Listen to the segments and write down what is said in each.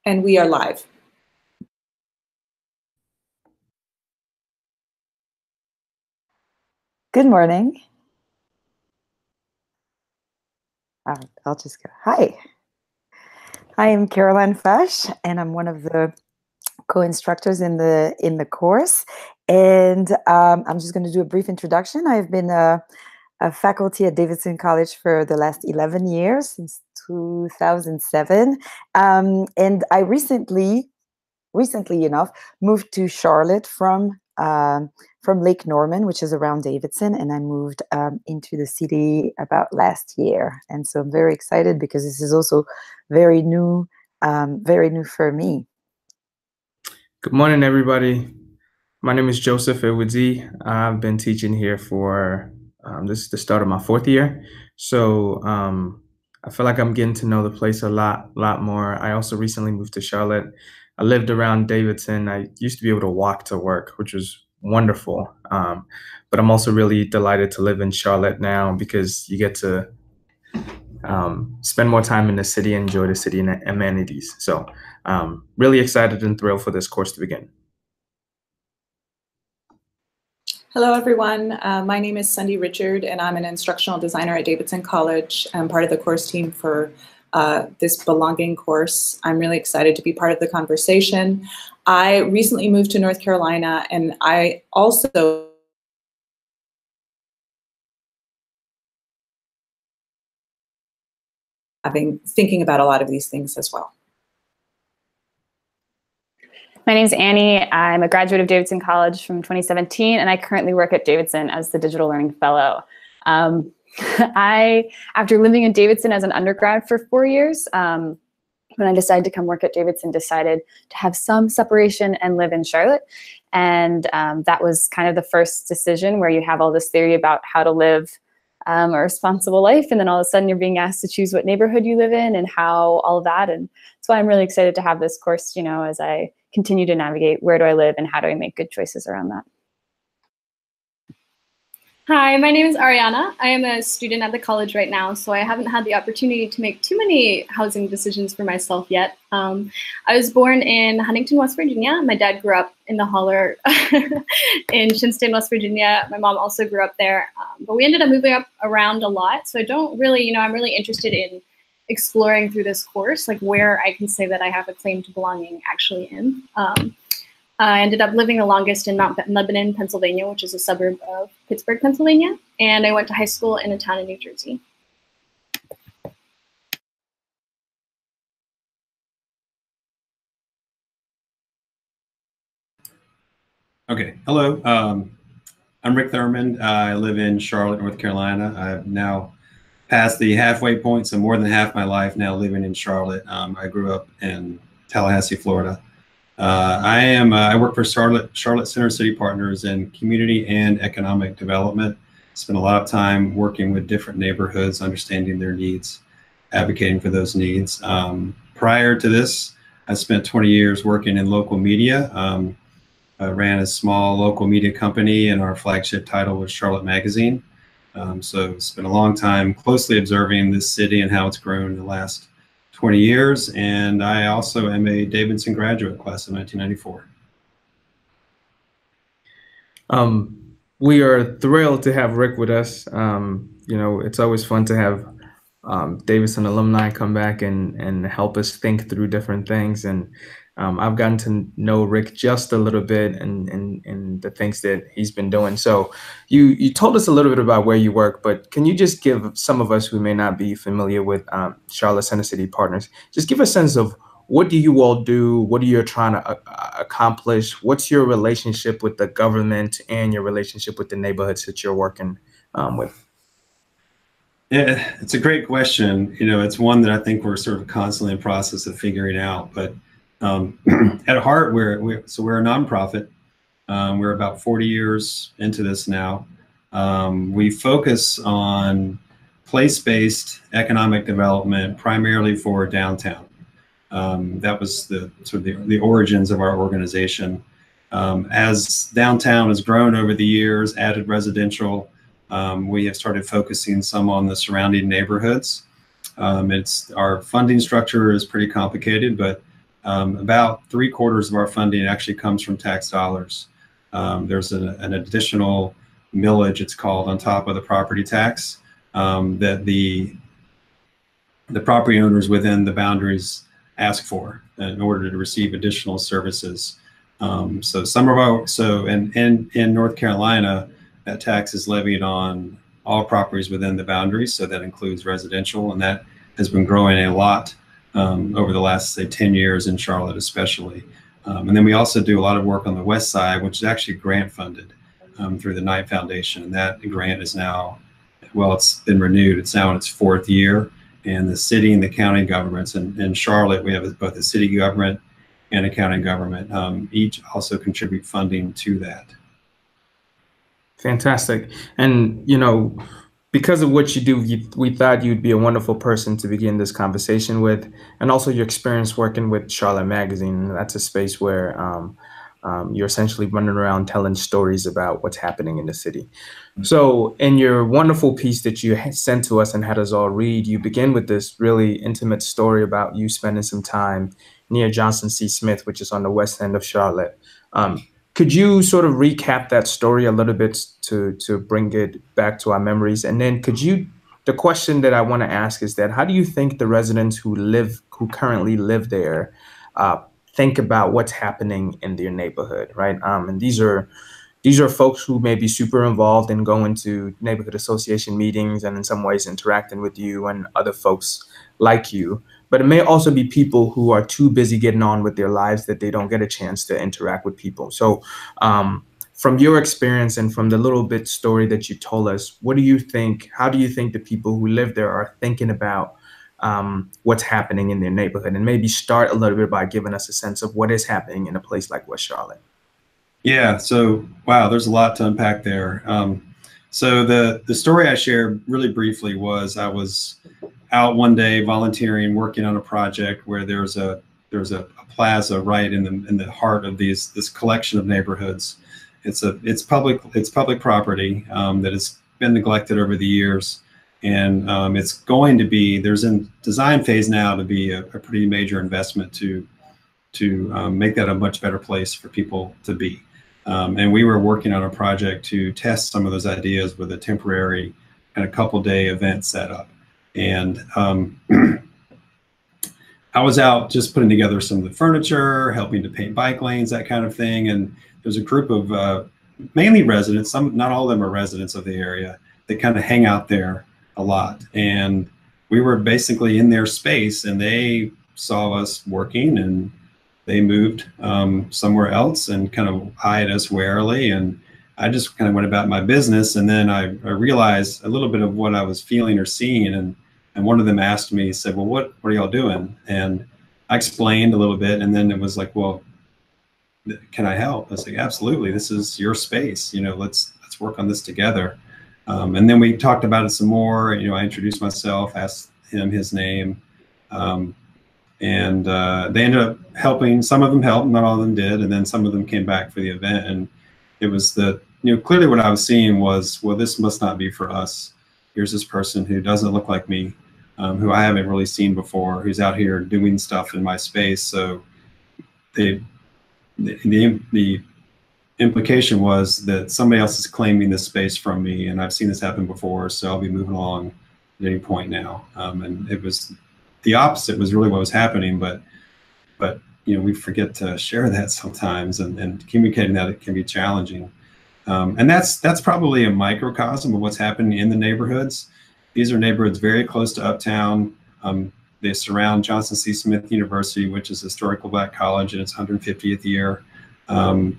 And we are live. Good morning. I'll just go. Hi. I am Caroline Fesh, and I'm one of the co-instructors in the course. And I'm just going to do a brief introduction. I've been a faculty at Davidson College for the last 11 years, since 2007. And I recently enough, moved to Charlotte from Lake Norman, which is around Davidson, and I moved into the city about last year. And so I'm very excited because this is also very new for me. Good morning, everybody. My name is Joseph Ewudzi. I've been teaching here for this is the start of my 4th year. So I feel like I'm getting to know the place a lot more. I also recently moved to Charlotte. I lived around Davidson. I used to be able to walk to work, which was wonderful. But I'm also really delighted to live in Charlotte now because you get to spend more time in the city, enjoy the city and amenities. So really excited and thrilled for this course to begin. Hello, everyone. My name is Cindy Richard, and I'm an instructional designer at Davidson College. I'm part of the course team for this belonging course. I'm really excited to be part of the conversation. I recently moved to North Carolina, and I also thinking about a lot of these things as well. My name is Annie. I'm a graduate of Davidson College from 2017, and I currently work at Davidson as the Digital Learning Fellow. After living in Davidson as an undergrad for 4 years, when I decided to come work at Davidson, decided to have some separation and live in Charlotte. And that was kind of the first decision where you have all this theory about how to live a responsible life, and then all of a sudden you're being asked to choose what neighborhood you live in and how all of that. And that's why I'm really excited to have this course, you know, as I continue to navigate where do I live and how do I make good choices around that. Hi, my name is Arianna. I am a student at the college right now, so I haven't had the opportunity to make too many housing decisions for myself yet. I was born in Huntington, West Virginia. My dad grew up in the holler in Shinnston, West Virginia. My mom also grew up there, but we ended up moving up around a lot. So I don't really, you know, I'm really interested in exploring through this course, like where I can say that I have a claim to belonging actually in. I ended up living the longest in Mount Lebanon, Pennsylvania, which is a suburb of Pittsburgh, Pennsylvania. And I went to high school in a town in New Jersey. Okay, hello. I'm Rick Thurmond. I live in Charlotte, North Carolina. I've now passed the halfway point, so more than half my life now living in Charlotte. I grew up in Tallahassee, Florida. I work for Charlotte Center City Partners in community and economic development. Spent a lot of time working with different neighborhoods, understanding their needs, advocating for those needs. Prior to this, I spent 20 years working in local media. I ran a small local media company, and our flagship title was Charlotte Magazine. So spent a long time closely observing this city and how it's grown in the last 20 years, and I also am a Davidson graduate, class of 1994. We are thrilled to have Rick with us. You know, it's always fun to have Davidson alumni come back and help us think through different things. And I've gotten to know Rick just a little bit and the things that he's been doing. So you told us a little bit about where you work, but can you just give some of us who may not be familiar with Charlotte Center City Partners, just give a sense of what do you all do? What are you trying to accomplish? What's your relationship with the government and your relationship with the neighborhoods that you're working with? Yeah, it's a great question. You know, it's one that I think we're sort of constantly in the process of figuring out. But at heart, we're a nonprofit. We're about 40 years into this now. We focus on place-based economic development, primarily for downtown. That was the sort of the origins of our organization. As downtown has grown over the years, added residential, we have started focusing some on the surrounding neighborhoods. Our funding structure is pretty complicated, but About 3/4 of our funding actually comes from tax dollars. There's an additional millage, it's called, on top of the property tax that the property owners within the boundaries ask for in order to receive additional services. So in North Carolina, that tax is levied on all properties within the boundaries. So that includes residential, and that has been growing a lot over the last, say, 10 years in Charlotte, especially. And then we also do a lot of work on the west side, which is actually grant funded through the Knight Foundation. And that grant is now, well, it's been renewed. It's now in its 4th year. And the city and the county governments, and in Charlotte, we have both a city government and a county government, each also contribute funding to that. Fantastic. And, you know, because of what you do, we thought you'd be a wonderful person to begin this conversation with, and also your experience working with Charlotte Magazine. That's a space where you're essentially running around telling stories about what's happening in the city. So in your wonderful piece that you sent to us and had us all read, you begin with this really intimate story about you spending some time near Johnson C. Smith, which is on the west end of Charlotte. Could you sort of recap that story a little bit to bring it back to our memories? And then the question that I want to ask is that, how do you think the residents who currently live there think about what's happening in their neighborhood, right? And these are folks who may be super involved in going to neighborhood association meetings and in some ways interacting with you and other folks like you. But it may also be people who are too busy getting on with their lives that they don't get a chance to interact with people. So from your experience and from the little bit story that you told us, how do you think the people who live there are thinking about what's happening in their neighborhood? And maybe start a little bit by giving us a sense of what is happening in a place like West Charlotte. Yeah, so wow, there's a lot to unpack there. So the story I shared really briefly was, I was out one day volunteering, working on a project where there's a plaza right in the heart of this collection of neighborhoods. It's public property that has been neglected over the years, and it's going to be, there's in design phase now to be a pretty major investment to make that a much better place for people to be. And we were working on a project to test some of those ideas with a temporary kind of couple-day event setup. And I was out just putting together some of the furniture, helping to paint bike lanes, that kind of thing. And there's a group of mainly residents, not all of them are residents of the area, that kind of hang out there a lot. And we were basically in their space, and they saw us working, and they moved somewhere else and kind of eyed us warily. And I just kind of went about my business. And then I realized a little bit of what I was feeling or seeing. And one of them asked me, said, well, what are y'all doing? And I explained a little bit. And then it was like, well, can I help? I was like, absolutely. This is your space. You know, let's work on this together. And then we talked about it some more. You know, I introduced myself, asked him his name. And they ended up helping. Some of them helped, not all of them did. And then some of them came back for the event. And it was clearly what I was seeing was, well, this must not be for us. Here's this person who doesn't look like me, who I haven't really seen before, who's out here doing stuff in my space. So the implication was that somebody else is claiming this space from me, and I've seen this happen before, so I'll be moving along at any point now. And it was the opposite was really what was happening, but you know, we forget to share that sometimes, and communicating that it can be challenging. And that's probably a microcosm of what's happening in the neighborhoods. These are neighborhoods very close to Uptown. They surround Johnson C. Smith University, which is a historical Black college in its 150th year.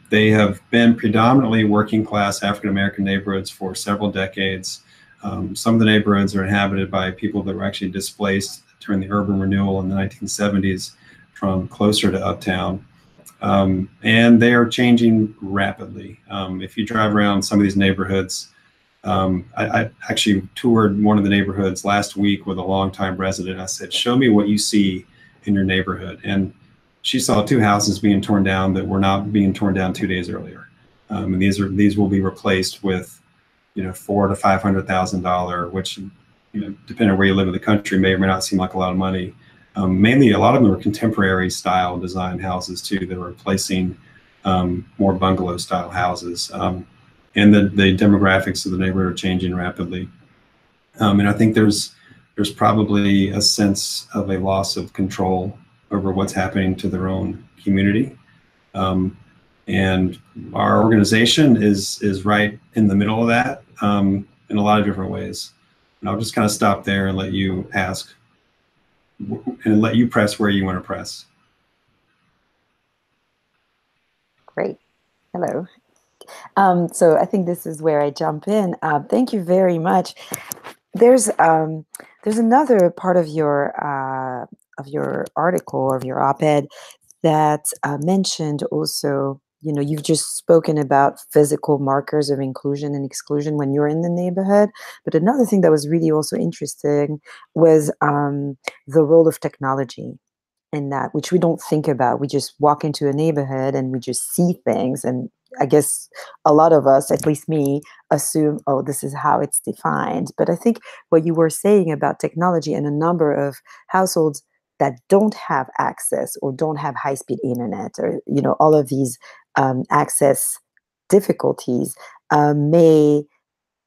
They have been predominantly working class African-American neighborhoods for several decades. Some of the neighborhoods are inhabited by people that were actually displaced during the urban renewal in the 1970s from closer to Uptown. And they are changing rapidly. If you drive around some of these neighborhoods, I actually toured one of the neighborhoods last week with a longtime resident. I said, show me what you see in your neighborhood. And she saw 2 houses being torn down that were not being torn down 2 days earlier. And these will be replaced with, you know, $400,000 to $500,000, which, you know, depending on where you live in the country, may or may not seem like a lot of money. Mainly, a lot of them are contemporary style design houses too. They're replacing more bungalow style houses. And the demographics of the neighborhood are changing rapidly. And I think there's probably a sense of a loss of control over what's happening to their own community. And our organization is right in the middle of that in a lot of different ways. And I'll just kind of stop there and let you ask and let you press where you want to press. Great. Hello. So I think this is where I jump in. Thank you very much. There's another part of your article, of your op-ed, that mentioned also, you know, you've just spoken about physical markers of inclusion and exclusion when you're in the neighborhood. But another thing that was really also interesting was the role of technology in that, which we don't think about. We just walk into a neighborhood and we just see things. And I guess a lot of us, at least me, assume, oh, this is how it's defined. But I think what you were saying about technology and a number of households that don't have access or don't have high-speed internet, or, you know, all of these access difficulties may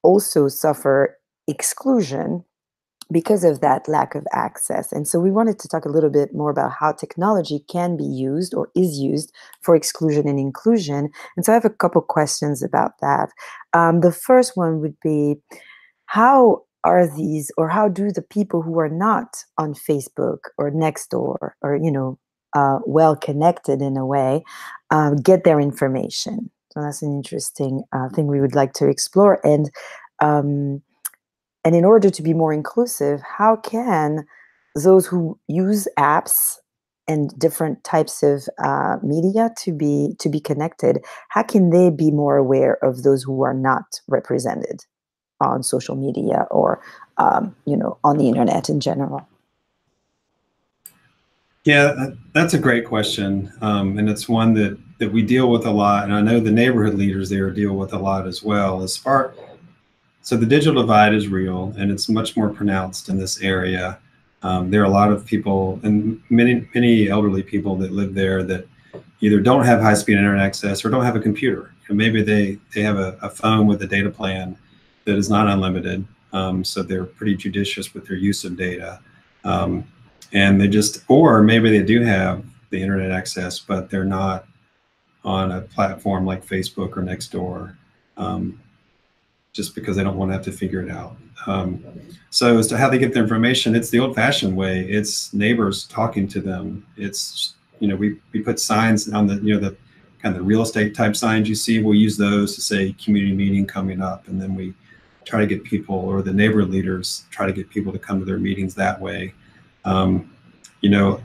also suffer exclusion because of that lack of access. And so we wanted to talk a little bit more about how technology can be used or is used for exclusion and inclusion. And so I have a couple questions about that. The first one would be, how are these, or how do the people who are not on Facebook or Nextdoor, or, you know, well connected in a way, get their information? So that's an interesting thing we would like to explore. And in order to be more inclusive, how can those who use apps and different types of media to be connected, how can they be more aware of those who are not represented on social media or you know, on the internet in general? Yeah, that's a great question, and it's one that we deal with a lot, and I know the neighborhood leaders there deal with a lot as well. So the digital divide is real, and it's much more pronounced in this area. There are a lot of people, and many elderly people that live there, that either don't have high-speed internet access or don't have a computer. And maybe they have a phone with a data plan that is not unlimited, so they're pretty judicious with their use of data. And they just, or maybe they do have the internet access, but they're not on a platform like Facebook or Nextdoor, just because they don't want to have to figure it out. So as to how they get their information, it's the old-fashioned way. It's neighbors talking to them. It's, you know, we put signs on the, you know, the kind of the real estate type signs you see. We'll use those to say community meeting coming up, and then we try to get people, or the neighborhood leaders try to get people to come to their meetings that way. You know,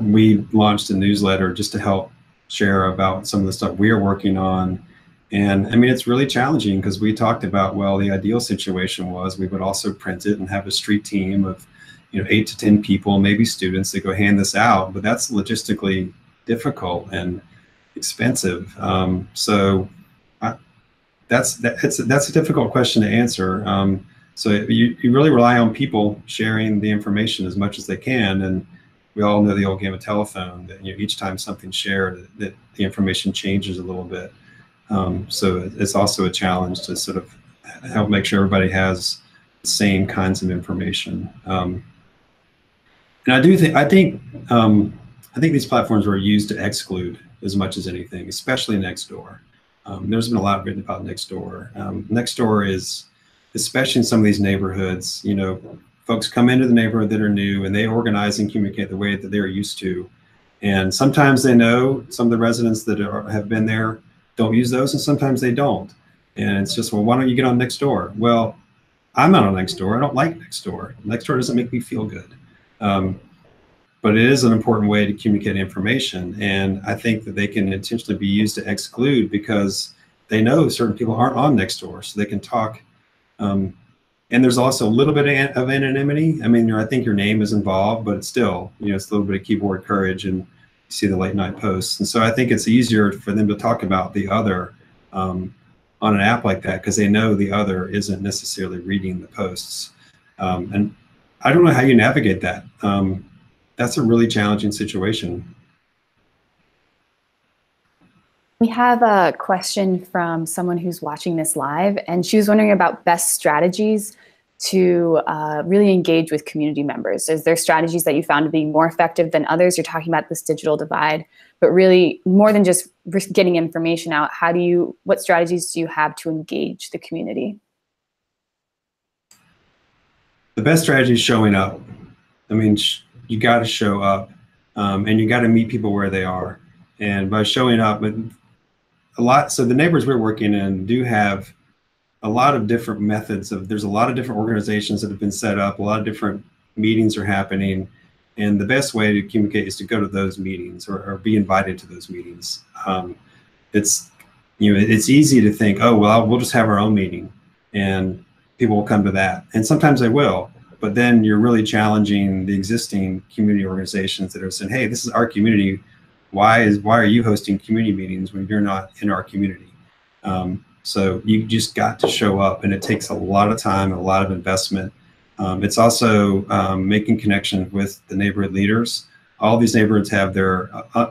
we launched a newsletter just to help share about some of the stuff we are working on. And I mean, it's really challenging because we talked about, well, the ideal situation was we would also print it and have a street team of, you know, 8 to 10 people, maybe students, that go hand this out, but that's logistically difficult and expensive. So that's a difficult question to answer. So you really rely on people sharing the information as much as they can. And we all know the old game of telephone, that, you know, each time something's shared, that the information changes a little bit. So it's also a challenge to sort of help make sure everybody has the same kinds of information. And I think these platforms were used to exclude as much as anything, especially Nextdoor. There's been a lot written about Nextdoor. Nextdoor is, especially in some of these neighborhoods, you know, folks come into the neighborhood that are new, and they organize and communicate the way that they're used to. And sometimes they know some of the residents that have been there don't use those, and sometimes they don't. And it's just, well, why don't you get on Nextdoor? Well, I'm not on Nextdoor. I don't like Nextdoor. Nextdoor doesn't make me feel good. But it is an important way to communicate information. And I think that they can intentionally be used to exclude, because they know certain people aren't on Nextdoor, so they can talk. And there's also a little bit of anonymity. I mean, I think your name is involved, but it's still, you know, it's a little bit of keyboard courage, and you see the late night posts. And so I think it's easier for them to talk about the other on an app like that, because they know the other isn't necessarily reading the posts. And I don't know how you navigate that. that's a really challenging situation. We have a question from someone who's watching this live, and she was wondering about best strategies to really engage with community members. Is there strategies that you found to be more effective than others? You're talking about this digital divide, but really more than just getting information out, what strategies do you have to engage the community? The best strategy is showing up. I mean, you got to show up, and you got to meet people where they are. And by showing up, so the neighborhoods we're working in do have a lot of different methods there's a lot of different organizations that have been set up, a lot of different meetings are happening. And the best way to communicate is to go to those meetings or be invited to those meetings. It's easy to think, oh, well, we'll just have our own meeting and people will come to that. And sometimes they will, but then you're really challenging the existing community organizations that are saying, hey, this is our community. Why are you hosting community meetings when you're not in our community? So you just got to show up, and it takes a lot of time and a lot of investment. It's also making connections with the neighborhood leaders. All these neighborhoods have their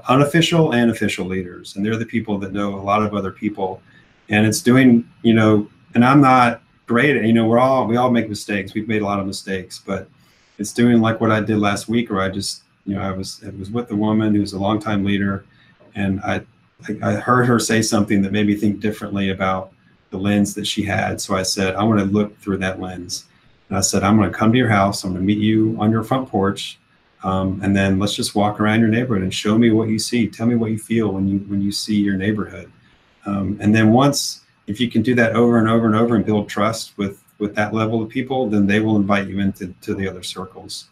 unofficial and official leaders, and they're the people that know a lot of other people. And it's doing, and I'm not great at, we all make mistakes. We've made a lot of mistakes, but it's doing like what I did last week, where I just, I was with a woman who's a longtime leader, and I heard her say something that made me think differently about the lens that she had. So I said, I want to look through that lens. And I said, I'm going to come to your house. I'm going to meet you on your front porch. And then let's just walk around your neighborhood and show me what you see. Tell me what you feel when you see your neighborhood. And then if you can do that over and over and over and build trust with that level of people, then they will invite you into the other circles.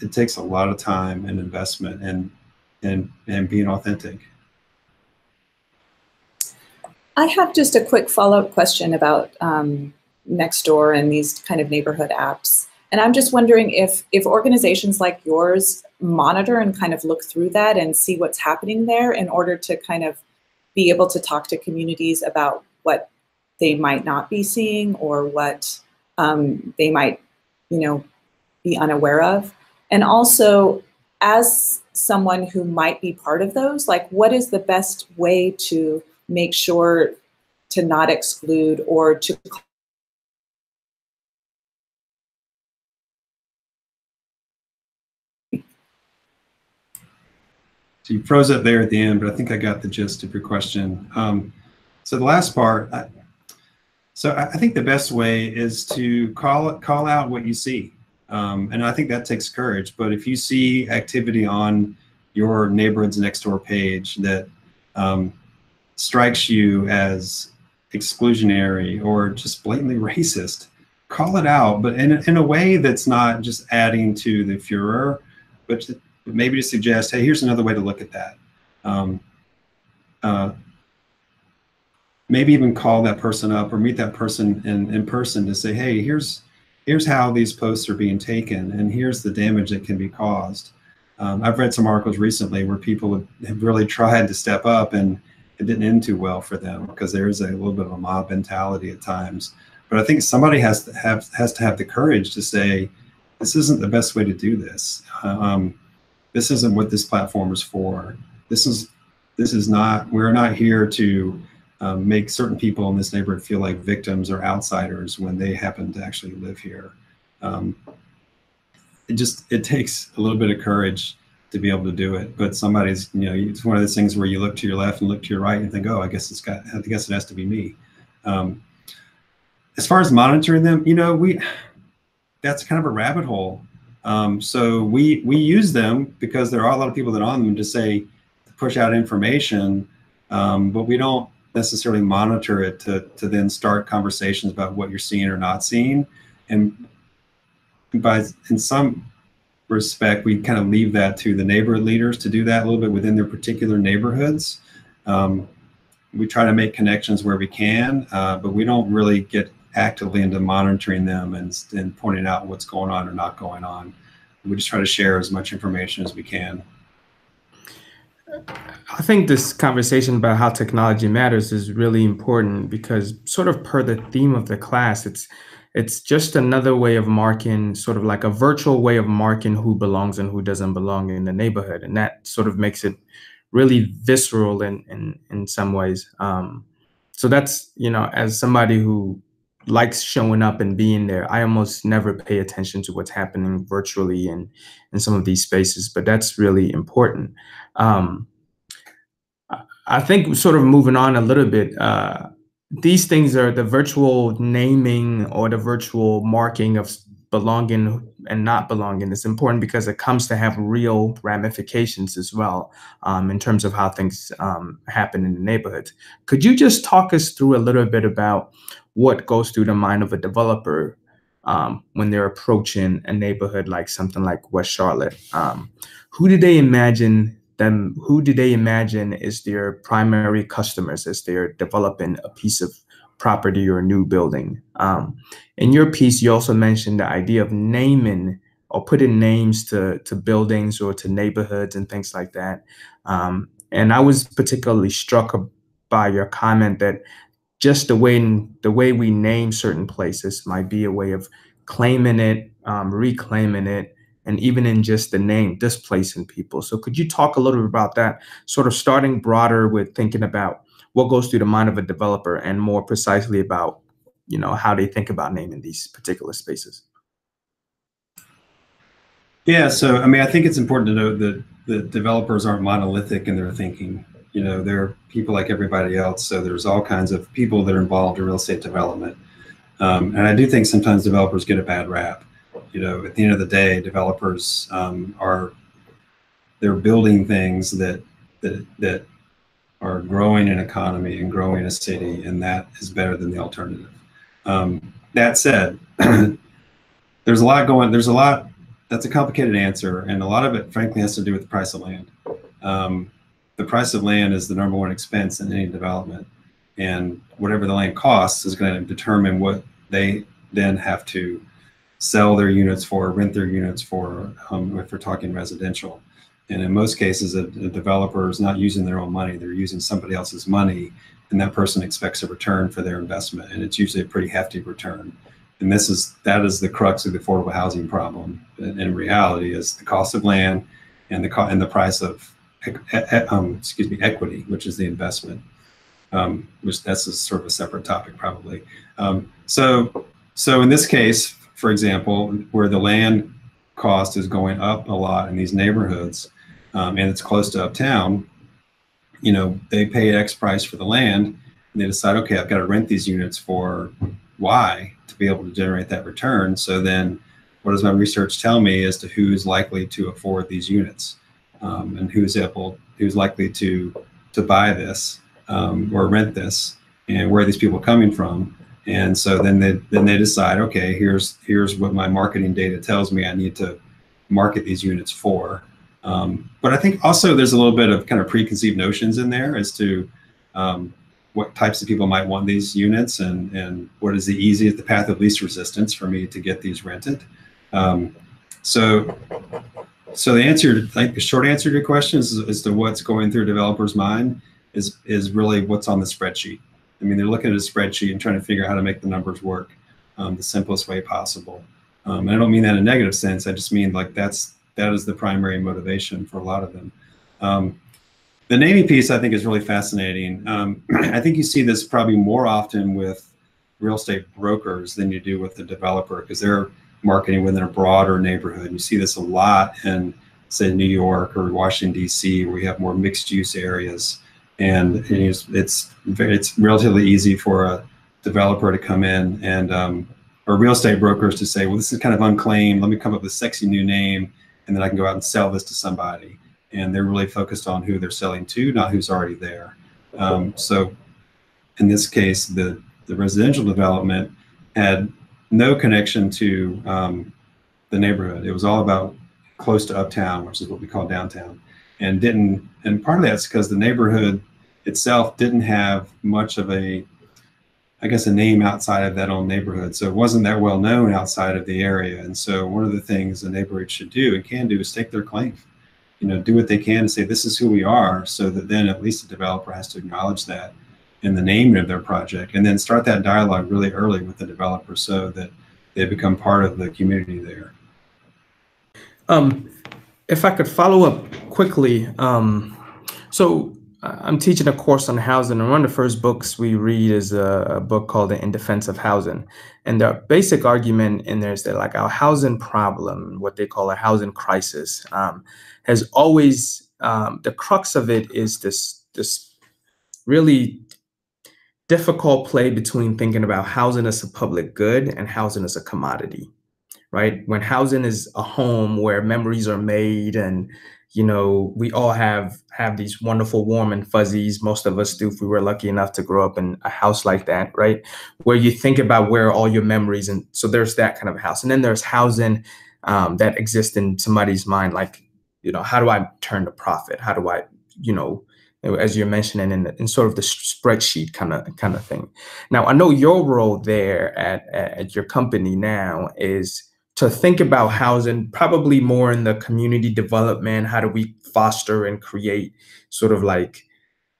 It takes a lot of time and investment and being authentic. I have just a quick follow-up question about Nextdoor and these kind of neighborhood apps. And I'm just wondering if organizations like yours monitor and kind of look through that and see what's happening there in order to kind of be able to talk to communities about what they might not be seeing or what they might, be unaware of. And also, as someone who might be part of those, like, what is the best way to make sure to not exclude or to So you froze up there at the end, but I think I got the gist of your question. So the last part, I think the best way is to call out what you see. And I think that takes courage. But if you see activity on your neighborhood's Nextdoor page that strikes you as exclusionary or just blatantly racist, call it out, but in a way that's not just adding to the furor, but maybe to suggest, hey, here's another way to look at that. Maybe even call that person up or meet that person in person to say, hey, here's how these posts are being taken, and here's the damage that can be caused. I've read some articles recently where people have really tried to step up, and it didn't end too well for them because there is a little bit of a mob mentality at times. But I think somebody has to have the courage to say, this isn't the best way to do this. This isn't what this platform is for. This is not. We're not here to make certain people in this neighborhood feel like victims or outsiders when they happen to actually live here. It takes a little bit of courage to be able to do it, but somebody's, it's one of those things where you look to your left and look to your right and think, oh, I guess it has to be me. As far as monitoring them, that's kind of a rabbit hole. So we use them because there are a lot of people that are on them to push out information, but we don't necessarily monitor it to then start conversations about what you're seeing or not seeing. And in some respect, we kind of leave that to the neighborhood leaders to do that a little bit within their particular neighborhoods. We try to make connections where we can, but we don't really get actively into monitoring them and pointing out what's going on or not going on. We just try to share as much information as we can. I think this conversation about how technology matters is really important because, sort of per the theme of the class, it's just another way of marking, sort of like a virtual way of marking who belongs and who doesn't belong in the neighborhood. And that sort of makes it really visceral in some ways. So that's, you know, as somebody who likes showing up and being there, I almost never pay attention to what's happening virtually in some of these spaces, but that's really important. I think sort of moving on a little bit, these things are the virtual naming or the virtual marking of belonging and not belonging. It's important because it comes to have real ramifications as well, in terms of how things happen in the neighborhoods. Could you just talk us through a little bit about what goes through the mind of a developer when they're approaching a neighborhood like something like West Charlotte? Who do they imagine is their primary customers as they're developing a piece of property or a new building? In your piece, you also mentioned the idea of naming or putting names to buildings or to neighborhoods and things like that. And I was particularly struck by your comment that just the way we name certain places might be a way of claiming it, reclaiming it, and even in just the name, displacing people. So could you talk a little bit about that, sort of starting broader with thinking about what goes through the mind of a developer and more precisely about, you know, how they think about naming these particular spaces? Yeah, so I mean, I think it's important to note that the developers aren't monolithic in their thinking. You know, they're people like everybody else. So there's all kinds of people that are involved in real estate development. And I do think sometimes developers get a bad rap. You know, at the end of the day, developers they're building things that are growing an economy and growing a city, and that is better than the alternative. That said, there's a lot. That's a complicated answer, and a lot of it, frankly, has to do with the price of land. The price of land is the #1 expense in any development, and whatever the land costs is going to determine what they then have to sell their units for, rent their units for, if we're talking residential. And in most cases, a developer is not using their own money, they're using somebody else's money, and that person expects a return for their investment, and it's usually a pretty hefty return. And that is the crux of the affordable housing problem. In reality, is the cost of land and the price of equity, which is the investment. Which that's a sort of a separate topic, probably. So in this case, for example, where the land cost is going up a lot in these neighborhoods, and it's close to uptown, you know, they pay X price for the land, and they decide, okay, I've got to rent these units for Y to be able to generate that return. So then, what does my research tell me as to who's likely to afford these units, and who's likely to buy this or rent this, and where are these people coming from? And so then they decide, okay, here's what my marketing data tells me I need to market these units for. But I think also there's a little bit of kind of preconceived notions in there as to what types of people might want these units, and what is the path of least resistance for me to get these rented. So the answer, I think the short answer to your question is as to what's going through a developer's mind is really what's on the spreadsheet. I mean, they're looking at a spreadsheet and trying to figure out how to make the numbers work the simplest way possible. And I don't mean that in a negative sense. I just mean like that is the primary motivation for a lot of them. The naming piece, I think, is really fascinating. I think you see this probably more often with real estate brokers than you do with the developer, because they're marketing within a broader neighborhood. You see this a lot in, say, New York or Washington, D.C., where you have more mixed-use areas. And it's relatively easy for a developer to come in and or real estate brokers to say, well, this is kind of unclaimed. Let me come up with a sexy new name, and then I can go out and sell this to somebody. And they're really focused on who they're selling to, not who's already there. So in this case, the residential development had no connection to the neighborhood. It was all about close to uptown, which is what we call downtown. And part of that's because the neighborhood itself didn't have much of a name outside of that own neighborhood. So it wasn't that well known outside of the area. And so one of the things the neighborhood should do and can do is stake their claim. You know, do what they can to say, this is who we are, so that then at least the developer has to acknowledge that in the naming of their project, and then start that dialogue really early with the developer, so that they become part of the community there. If I could follow up quickly, so I'm teaching a course on housing, and one of the first books we read is a book called In Defense of Housing. And the basic argument in there is that like our housing problem, what they call a housing crisis, has always, the crux of it is this really difficult play between thinking about housing as a public good and housing as a commodity. Right? When housing is a home where memories are made, and we all have these wonderful warm and fuzzies. Most of us do if we were lucky enough to grow up in a house like that, right? Where you think about where all your memories, and so there's that kind of house. And then there's housing that exists in somebody's mind, like, how do I turn to profit? How do I, as you're mentioning in sort of the spreadsheet kind of thing. Now, I know your role there at your company now is to think about housing probably more in the community development. How do we foster and create sort of like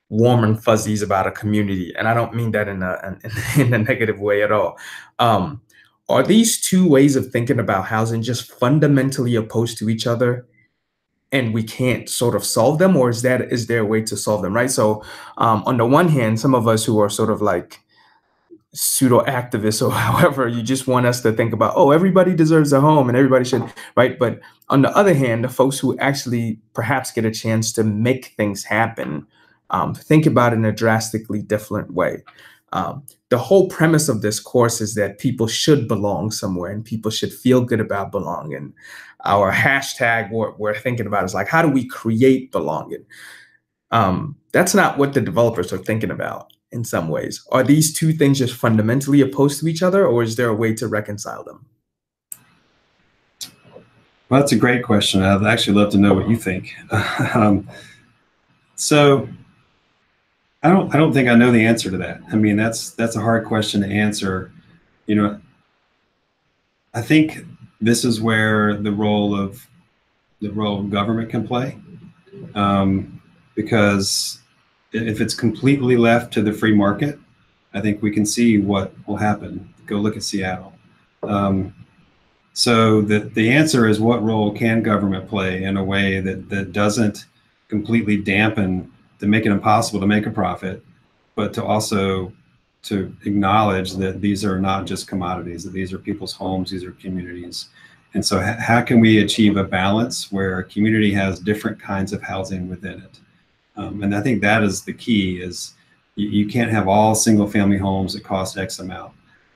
warm and fuzzies about a community? And I don't mean that in a negative way at all. Are these two ways of thinking about housing just fundamentally opposed to each other, and we can't sort of solve them? Or is there a way to solve them, right? So on the one hand, some of us who are sort of like pseudo activists or however, you just want us to think about, oh, everybody deserves a home and everybody should, right? But on the other hand, the folks who actually perhaps get a chance to make things happen, think about it in a drastically different way. The whole premise of this course is that people should belong somewhere and people should feel good about belonging. Our hashtag we're thinking about is like, how do we create belonging? That's not what the developers are thinking about. In some ways, are these two things just fundamentally opposed to each other, or is there a way to reconcile them? Well, that's a great question. I'd actually love to know what you think. So I don't think I know the answer to that. I mean, that's a hard question to answer. I think this is where the role of government can play, because if it's completely left to the free market, I think we can see what will happen. Go look at Seattle. So the answer is, what role can government play in a way that doesn't completely dampen, to make it impossible to make a profit, but to also to acknowledge that these are not just commodities, that these are people's homes, these are communities. And so how can we achieve a balance where a community has different kinds of housing within it? And I think that is the key, is you can't have all single family homes that cost X amount.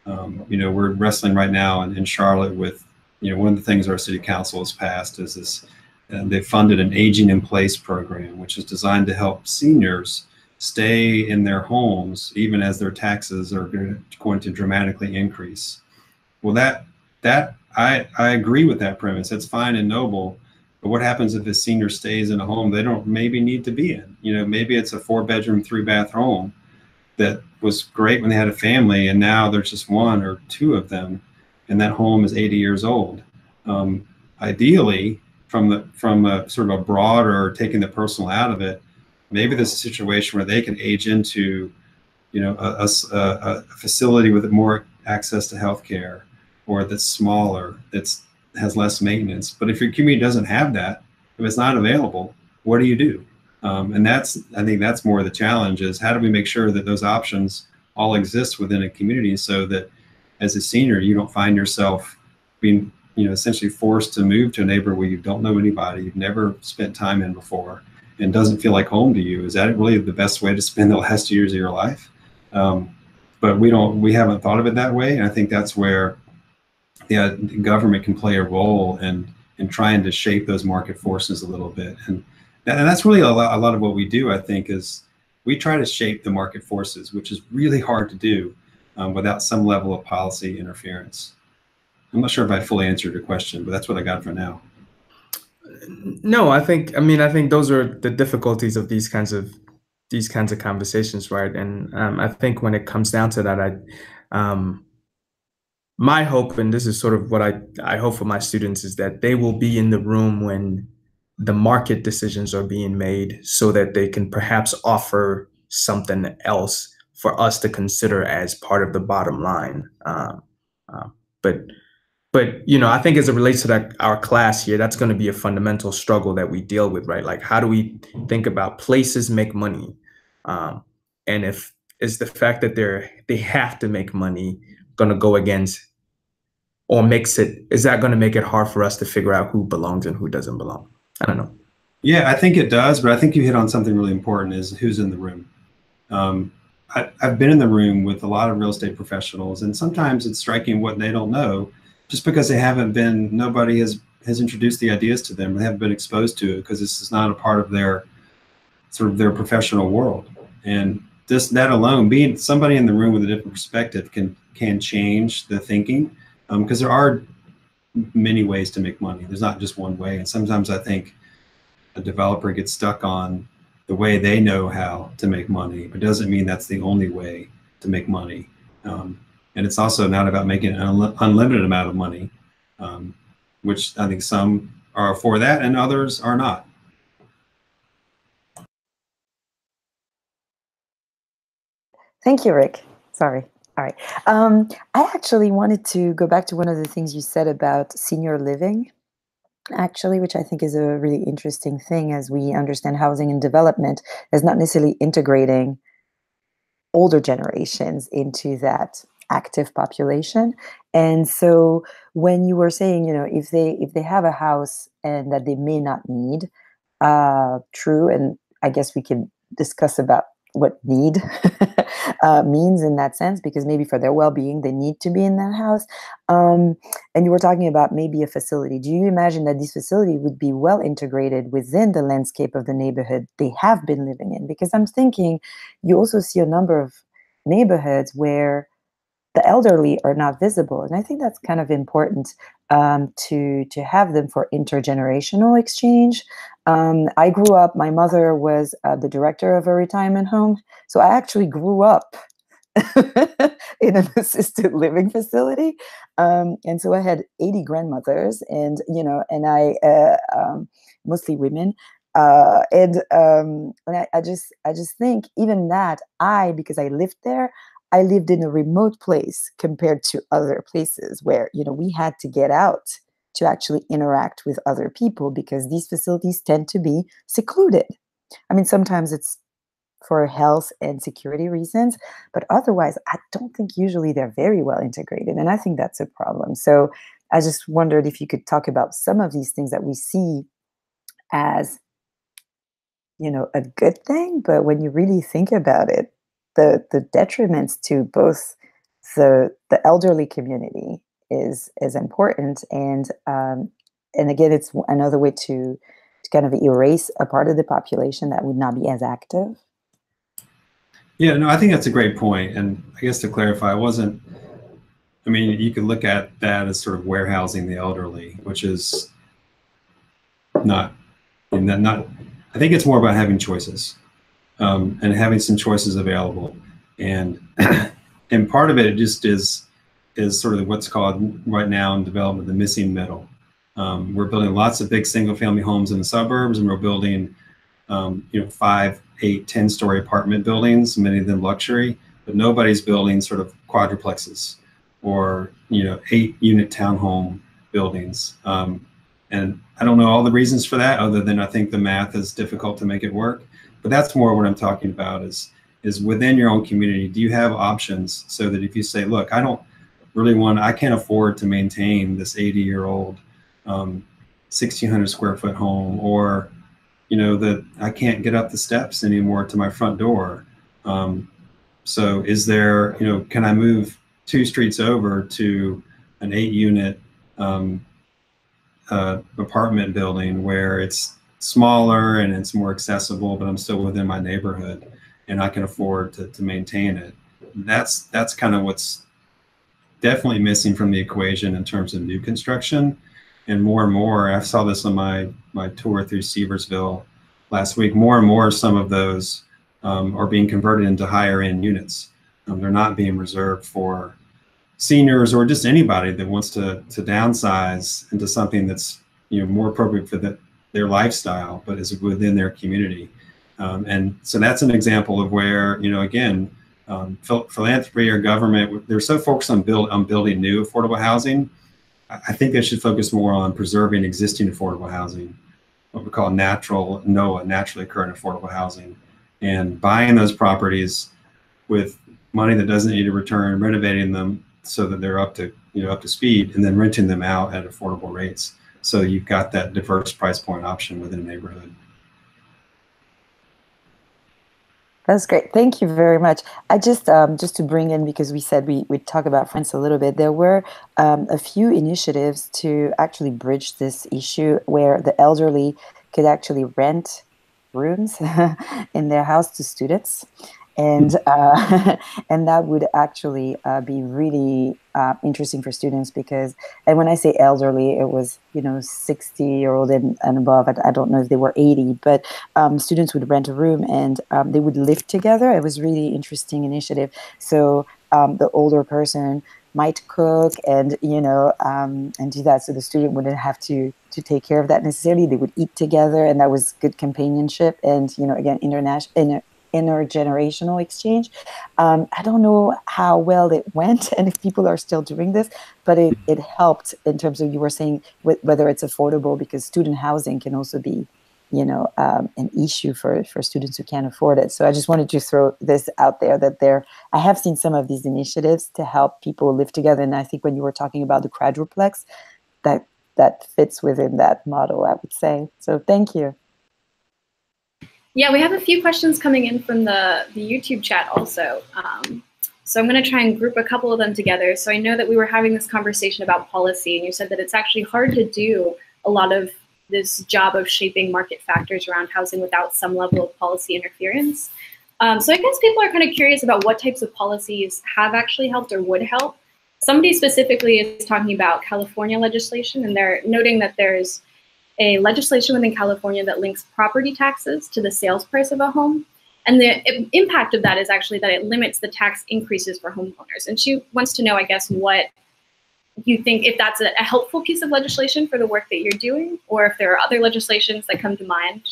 We're wrestling right now in Charlotte with, one of the things our city council has passed is this, they funded an aging in place program, which is designed to help seniors stay in their homes, even as their taxes are going to dramatically increase. Well, I agree with that premise. That's fine and noble. But what happens if a senior stays in a home they don't maybe need to be in? Maybe it's a 4-bedroom, 3-bath home that was great when they had a family, and now there's just 1 or 2 of them, and that home is 80 years old. Ideally, from a sort of a broader, taking the personal out of it, maybe there's a situation where they can age into, a facility with more access to healthcare, or that's smaller, has less maintenance. But if your community doesn't have that, if it's not available, what do you do? And I think that's more of the challenge, is how do we make sure that those options all exist within a community, so that as a senior, you don't find yourself being, essentially forced to move to a neighborhood where you don't know anybody, you've never spent time in before, and doesn't feel like home to you. Is that really the best way to spend the last years of your life? But we haven't thought of it that way. And I think that's where the government can play a role in trying to shape those market forces a little bit. And that's really a lot of what we do, I think, is we try to shape the market forces, which is really hard to do without some level of policy interference. I'm not sure if I fully answered your question, but that's what I got for now. No, I think those are the difficulties of these kinds of conversations, right? And I think when it comes down to that, my hope, and this is sort of what I hope for my students, is that they will be in the room when the market decisions are being made, so that they can perhaps offer something else for us to consider as part of the bottom line. But But, you know, I think as it relates to that, our class here, that's going to be a fundamental struggle that we deal with, right? Like, how do we think about places make money? And if is the fact that they have to make money going to go against or is that going to make it hard for us to figure out who belongs and who doesn't belong? I don't know. Yeah, I think it does, but I think you hit on something really important, is who's in the room. I've been in the room with a lot of real estate professionals, and sometimes it's striking what they don't know, just because nobody has introduced the ideas to them. They haven't been exposed to it because this is not a part of their their professional world. And that alone, being somebody in the room with a different perspective can change the thinking, because there are many ways to make money. There's not just one way. And sometimes I think a developer gets stuck on the way they know how to make money, but doesn't mean that's the only way to make money. And it's also not about making an unlimited amount of money, which I think some are for that and others are not. Thank you, Rick. Sorry. All right. I actually wanted to go back to one of the things you said about senior living, actually, which I think is a really interesting thing as we understand housing and development as not necessarily integrating older generations into that active population. And so when you were saying, you know, if they have a house and that they may not need, true, and I guess we can discuss about what need means in that sense, because maybe for their well-being they need to be in that house. And you were talking about maybe a facility. Do you imagine that this facility would be well integrated within the landscape of the neighborhood they have been living in? Because I'm thinking you also see a number of neighborhoods where the elderly are not visible, and I think that's kind of important to have them for intergenerational exchange. I grew up, my mother was the director of a retirement home, so I actually grew up in an assisted living facility, and so I had 80 grandmothers, and you know, and I mostly women, and I just think even that because I lived there, I lived in a remote place compared to other places where, you know, we had to get out to actually interact with other people because these facilities tend to be secluded. I mean, sometimes it's for health and security reasons, but otherwise, I don't think usually they're very well integrated. And I think that's a problem. So I just wondered if you could talk about some of these things that we see as, you know, a good thing, but when you really think about it, the detriments to both the elderly community is important, and again, it's another way to kind of erase a part of the population that would not be as active. Yeah, no, I think that's a great point. And I guess to clarify, I mean, you could look at that as sort of warehousing the elderly, which is not, I think it's more about having choices. And having some choices available, and and part of it just is sort of what's called right now in development the missing middle. We're building lots of big single-family homes in the suburbs, and we're building 5, 8, 10-story apartment buildings, many of them luxury, but nobody's building sort of quadruplexes or 8-unit townhome buildings. And I don't know all the reasons for that, other than I think the math is difficult to make it work. But that's more what I'm talking about is within your own community, do you have options so that if you say, look, I can't afford to maintain this 80-year-old 1,600 square foot home, or, that I can't get up the steps anymore to my front door. So is there, can I move 2 streets over to an 8-unit apartment building where it's smaller and it's more accessible, but I'm still within my neighborhood and I can afford to maintain it. That's kind of what's definitely missing from the equation in terms of new construction. And more, I saw this on my tour through Seversville last week, more and more some of those are being converted into higher end units. They're not being reserved for seniors or just anybody that wants to downsize into something that's more appropriate for their lifestyle, but is within their community. And so that's an example of where, again, philanthropy or government, they're so focused on building new affordable housing I think they should focus more on preserving existing affordable housing, what we call NOAA, naturally occurring affordable housing, and buying those properties with money that doesn't need a return, renovating them so that they're up to speed, and then renting them out at affordable rates. So you've got that diverse price point option within a neighborhood. That's great. Thank you very much. I just to bring in, because we said we'd talk about France a little bit, there were a few initiatives to actually bridge this issue where the elderly could actually rent rooms in their house to students. And and that would actually be really interesting for students, because, and when I say elderly, it was 60-year-old and above. I don't know if they were 80, but students would rent a room and they would live together. It was really interesting initiative. So the older person might cook and and do that, so the student wouldn't have to take care of that necessarily. They would eat together, and that was good companionship and again intergenerational exchange. I don't know how well it went and if people are still doing this, but it helped in terms of, you were saying, whether it's affordable, because student housing can also be an issue for students who can't afford it. So I just wanted to throw this out there, that I have seen some of these initiatives to help people live together. And I think when you were talking about the quadruplex, that fits within that model, I would say. So thank you. Yeah, we have a few questions coming in from the YouTube chat also. So I'm going to try and group a couple of them together. So I know that we were having this conversation about policy, and you said that it's actually hard to do a lot of this job of shaping market factors around housing without some level of policy interference. So I guess people are kind of curious about what types of policies have actually helped or would help. Somebody specifically is talking about California legislation, and they're noting that there's a legislation within California that links property taxes to the sales price of a home. And the impact of that is actually that it limits the tax increases for homeowners. And she wants to know, I guess, what you think, if that's a helpful piece of legislation for the work that you're doing, or if there are other legislations that come to mind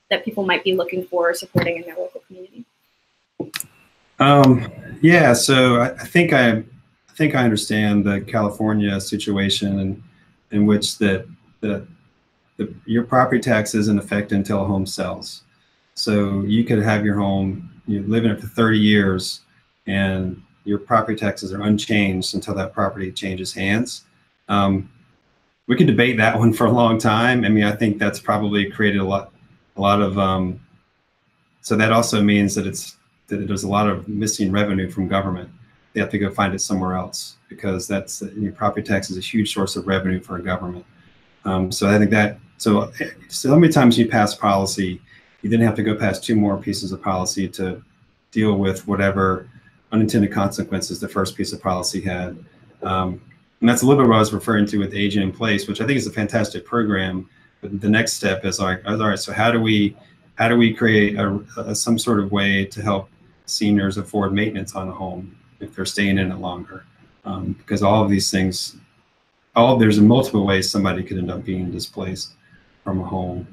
that people might be looking for or supporting in their local community. Yeah, so I think I understand the California situation, in which your property tax is in effect until a home sells. So you could have your home, you live in it for 30 years, and your property taxes are unchanged until that property changes hands. We could debate that one for a long time. I mean, I think that's probably created a lot of. So that also means that there's a lot of missing revenue from government. They have to go find it somewhere else, because your property tax is a huge source of revenue for a government. So I think that, so many times you pass policy, you then have to go past 2 more pieces of policy to deal with whatever unintended consequences the first piece of policy had. And that's a little bit what I was referring to with Aging in Place, which I think is a fantastic program. But the next step is like, all right, so how do we create some sort of way to help seniors afford maintenance on a home if they're staying in it longer? Because all of these things, there's multiple ways somebody could end up being displaced from a home.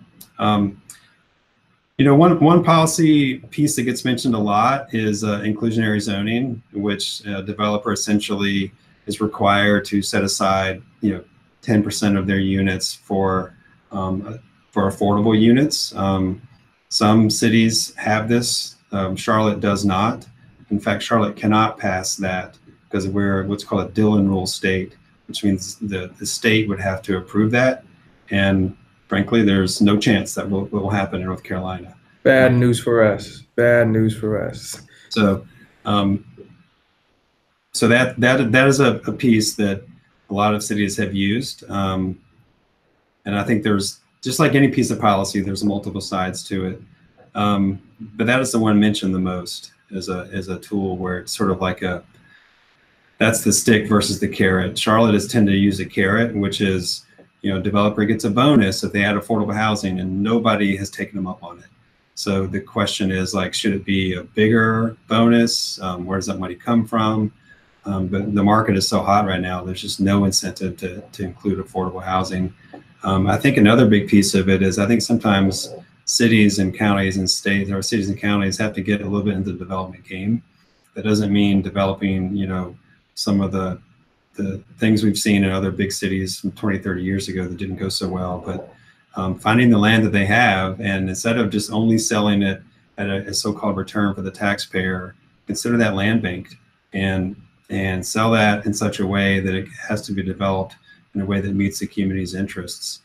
One policy piece that gets mentioned a lot is inclusionary zoning, in which a developer essentially is required to set aside 10% of their units for affordable units. Some cities have this. Charlotte does not. In fact, Charlotte cannot pass that because we're what's called a Dillon rule state, which means the state would have to approve that. And frankly, there's no chance that will happen in North Carolina. Bad news for us. Bad news for us. So, so that is a piece that a lot of cities have used, and I think there's, just like any piece of policy, there's multiple sides to it. But that is the one mentioned the most as a tool where it's sort of like that's the stick versus the carrot. Charlotte has tended to use a carrot, which is, developer gets a bonus if they add affordable housing, and nobody has taken them up on it. So the question is, like, should it be a bigger bonus? Where does that money come from? But the market is so hot right now, there's just no incentive to include affordable housing. I think another big piece of it is, I think sometimes cities and counties and states, or cities and counties, have to get a little bit into the development game. That doesn't mean developing, some of the the things we've seen in other big cities from 20, 30 years ago that didn't go so well. But finding the land that they have, and instead of just only selling it at a so-called return for the taxpayer, consider that land banked and sell that in such a way that it has to be developed in a way that meets the community's interests.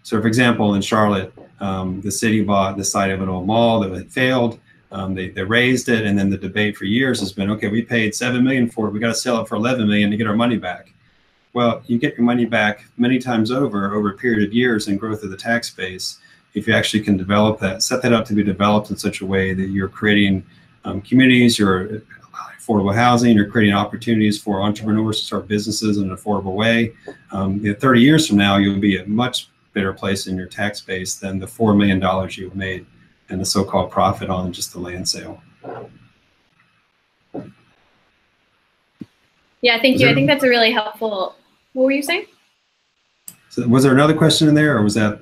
So for example, in Charlotte, the city bought the site of an old mall that had failed. They raised it, and then the debate for years has been, okay, we paid $7 million for it. We got to sell it for $11 million to get our money back. Well, you get your money back many times over a period of years and growth of the tax base if you actually can develop that, set that up to be developed in such a way that you're creating communities, you're affordable housing, you're creating opportunities for entrepreneurs to start businesses in an affordable way. 30 years from now, you'll be at much better place in your tax base than the $4 million you've made and the so-called profit on just the land sale. Yeah, thank you. I think that's a really helpful. What were you saying? So was there another question in there, or was that?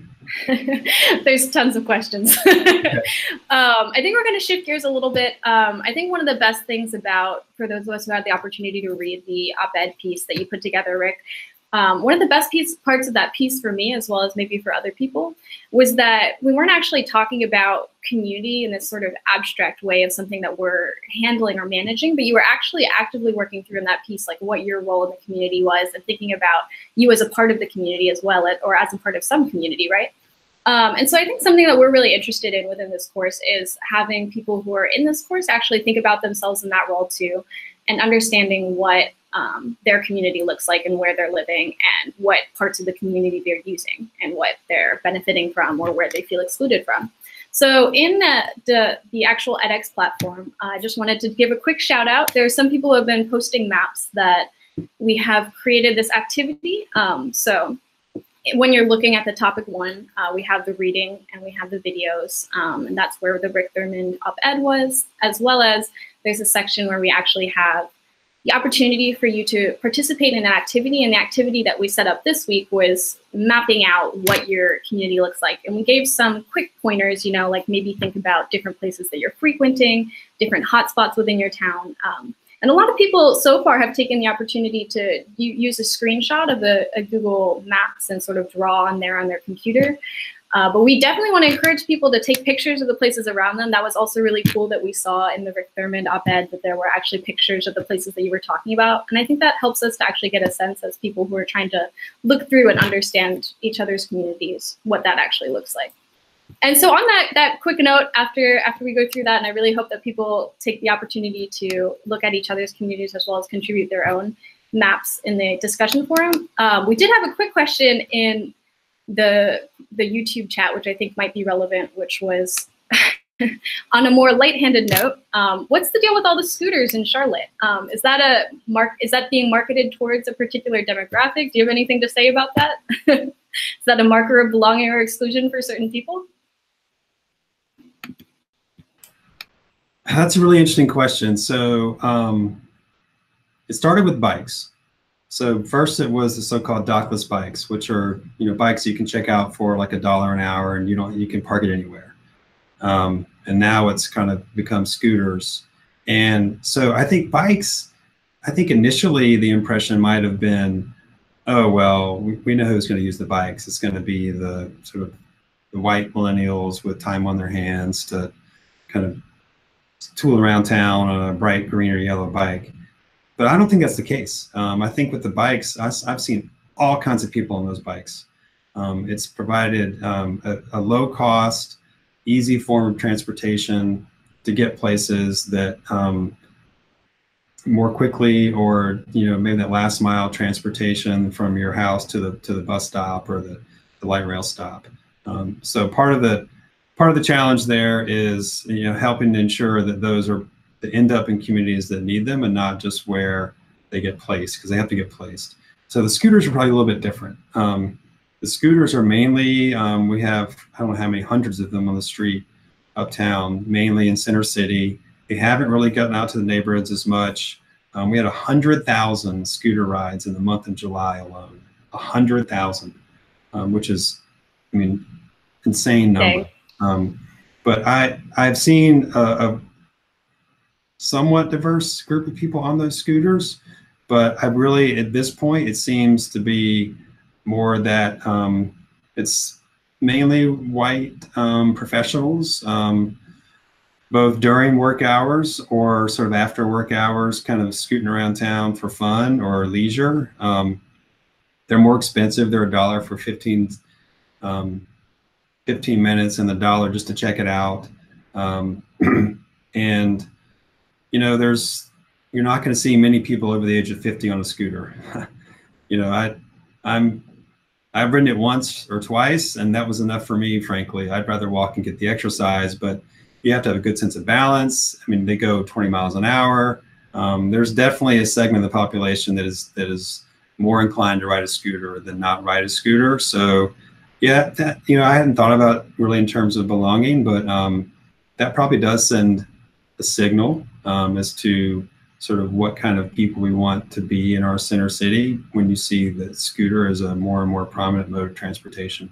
There's tons of questions. I think we're going to shift gears a little bit. I think one of the best things about, for those of us who had the opportunity to read the op-ed piece that you put together, Rick, one of the best parts of that piece for me, as well as maybe for other people, was that we weren't actually talking about community in this sort of abstract way of something that we're handling or managing, but you were actually actively working through in that piece, like what your role in the community was, and thinking about you as a part of the community as well, or as a part of some community, right? And so I think something that we're really interested in within this course is having people who are in this course actually think about themselves in that role too, and understanding what their community looks like and where they're living and what parts of the community they're using and what they're benefiting from or where they feel excluded from. So in the actual edX platform, I just wanted to give a quick shout out. There are some people who have been posting maps that we have created this activity. So when you're looking at the topic one, we have the reading and we have the videos, and that's where the Rick Thurmond op-ed was, as well as there's a section where we actually have the opportunity for you to participate in an activity. And the activity that we set up this week was mapping out what your community looks like. And we gave some quick pointers, you know, like maybe think about different places that you're frequenting, different hotspots within your town. And a lot of people so far have taken the opportunity to use a screenshot of a Google Maps and sort of draw on there on their computer. But we definitely want to encourage people to take pictures of the places around them. That was also really cool that we saw in the Rick Thurmond op-ed that there were actually pictures of the places that you were talking about. And I think that helps us to actually get a sense as people who are trying to look through and understand each other's communities, what that actually looks like. And so on that quick note, after we go through that, and I really hope that people take the opportunity to look at each other's communities as well as contribute their own maps in the discussion forum. We did have a quick question in the YouTube chat, which I think might be relevant, which was on a more lighthearted note, what's the deal with all the scooters in Charlotte? Is that being marketed towards a particular demographic? Do you have anything to say about that? Is that a marker of belonging or exclusion for certain people? That's a really interesting question. So it started with bikes. So first it was the so-called dockless bikes, which are, you know, bikes you can check out for like $1 an hour and you can park it anywhere. And now it's kind of become scooters. And so I think bikes, I think initially the impression might have been, oh, well, we know who's going to use the bikes. It's going to be the sort of the white millennials with time on their hands to kind of tool around town on a bright green or yellow bike. But I don't think that's the case. I think with the bikes, I've seen all kinds of people on those bikes. It's provided a low cost, easy form of transportation to get places that more quickly, or, you know, maybe that last mile transportation from your house to the bus stop or the light rail stop. So part of the challenge there is, you know, helping to ensure that those are that end up in communities that need them and not just where they get placed, because they have to get placed. So the scooters are probably a little bit different. The scooters are mainly, we have, I don't know how many hundreds of them on the street uptown, mainly in Center City. They haven't really gotten out to the neighborhoods as much. We had 100,000 scooter rides in the month of July alone, 100,000, which is, I mean, insane number. But I've seen a somewhat diverse group of people on those scooters. But I really, at this point, it seems to be more that it's mainly white professionals, both during work hours or sort of after work hours, kind of scooting around town for fun or leisure. They're more expensive. They're $1 for 15 minutes and $1 just to check it out. And, you know, you're not going to see many people over the age of 50 on a scooter. You know, I've ridden it once or twice, and that was enough for me, frankly. I'd rather walk and get the exercise, but you have to have a good sense of balance. I mean, they go 20 miles an hour. There's definitely a segment of the population that is more inclined to ride a scooter than not ride a scooter. So yeah, that, you know, I hadn't thought about really in terms of belonging, but that probably does send a signal as to sort of what kind of people we want to be in our center city when you see that scooter is a more and more prominent mode of transportation.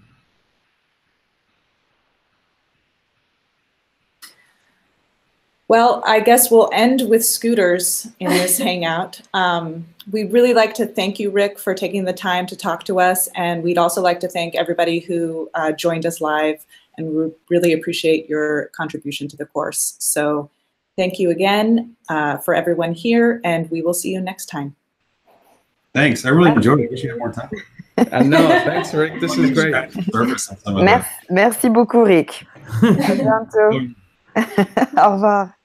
Well, I guess we'll end with scooters in this hangout. We'd really like to thank you, Rick, for taking the time to talk to us. And we'd also like to thank everybody who joined us live, and we really appreciate your contribution to the course. So thank you again for everyone here, and we will see you next time. Thanks. I really enjoyed it. We should have more time. I know. Thanks, Rick. This is great. Merci beaucoup, Rick. À bientôt. Au revoir.